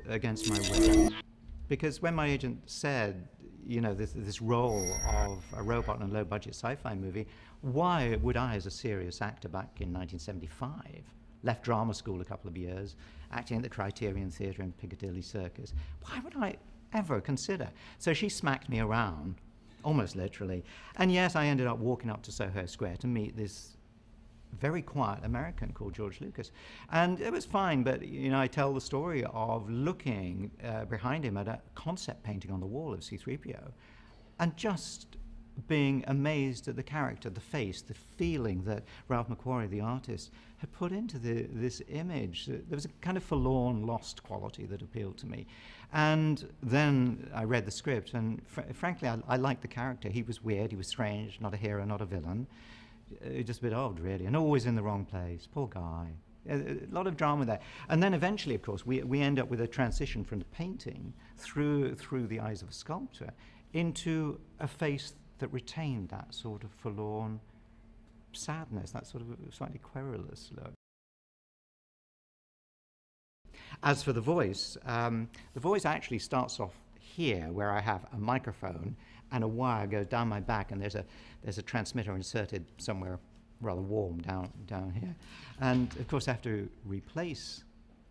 against my will. Because when my agent said, you know, this role of a robot in a low-budget sci-fi movie, why would I, as a serious actor back in 1975, left drama school a couple of years, acting at the Criterion Theatre in Piccadilly Circus, why would I ever consider? So she smacked me around, almost literally. And yes, I ended up walking up to Soho Square to meet this very quiet American called George Lucas. And it was fine, but you know, I tell the story of looking behind him at a concept painting on the wall of C-3PO and just being amazed at the character, the face, the feeling that Ralph McQuarrie, the artist, had put into this image. There was a kind of forlorn, lost quality that appealed to me. And then I read the script, and frankly, I liked the character. He was weird, he was strange, not a hero, not a villain. Just a bit odd, really, and always in the wrong place. Poor guy. A lot of drama there. And then eventually, of course, we end up with a transition from the painting through the eyes of a sculptor into a face that retained that sort of forlorn sadness, that sort of slightly querulous look. As for the voice actually starts off here, where I have a microphone and a wire goes down my back, and there's a transmitter inserted somewhere rather warm down here. And of course I have to replace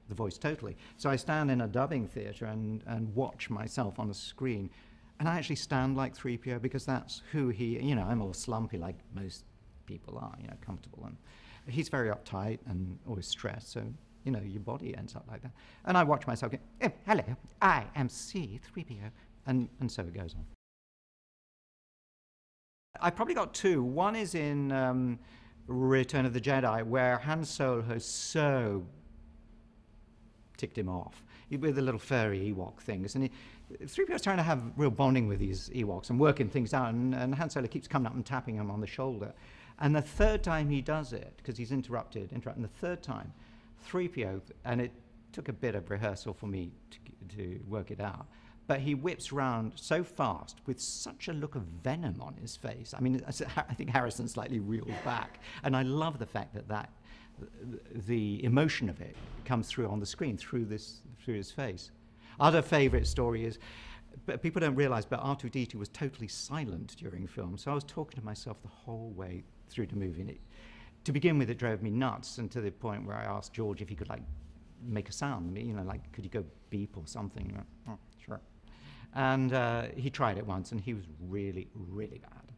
the voice totally. So I stand in a dubbing theatre and watch myself on a screen, and I actually stand like 3PO because that's who he, you know, I'm all slumpy like most people are, you know, comfortable, and he's very uptight and always stressed, so you know, your body ends up like that. And I watch myself going, oh, hello, I am C-3PO, and so it goes on. I probably got two. One is in Return of the Jedi, where Han Solo has so ticked him off with the little furry Ewok things. And 3PO is trying to have real bonding with these Ewoks and working things out, and Han Solo keeps coming up and tapping him on the shoulder. And the third time he does it, because he's interrupting the third time, 3PO, and it took a bit of rehearsal for me to work it out, but he whips round so fast with such a look of venom on his face. I mean, I think Harrison slightly reeled back, and I love the fact that the emotion of it comes through on the screen through his face. Other favourite story is, but people don't realise, but R2-D2 was totally silent during film, so I was talking to myself the whole way through the movie. And to begin with, it drove me nuts, and to the point where I asked George if he could like make a sound, you know, like could you go beep or something? Oh, sure. And he tried it once, and he was really, really bad.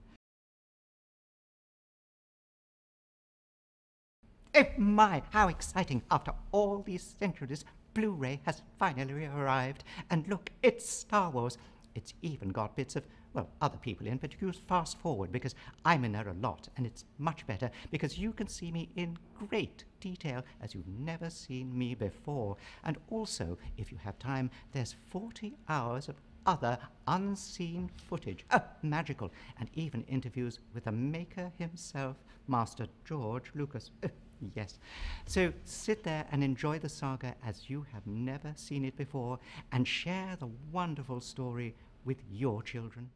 Oh my, how exciting! After all these centuries, Blu-ray has finally arrived. And look, it's Star Wars. It's even got bits of, well, other people in, but use fast forward because I'm in there a lot, and it's much better because you can see me in great detail as you've never seen me before. And also, if you have time, there's 40 hours of other unseen footage. Oh, magical. And even interviews with the maker himself, Master George Lucas. Yes. So sit there and enjoy the saga as you have never seen it before, and share the wonderful story with your children.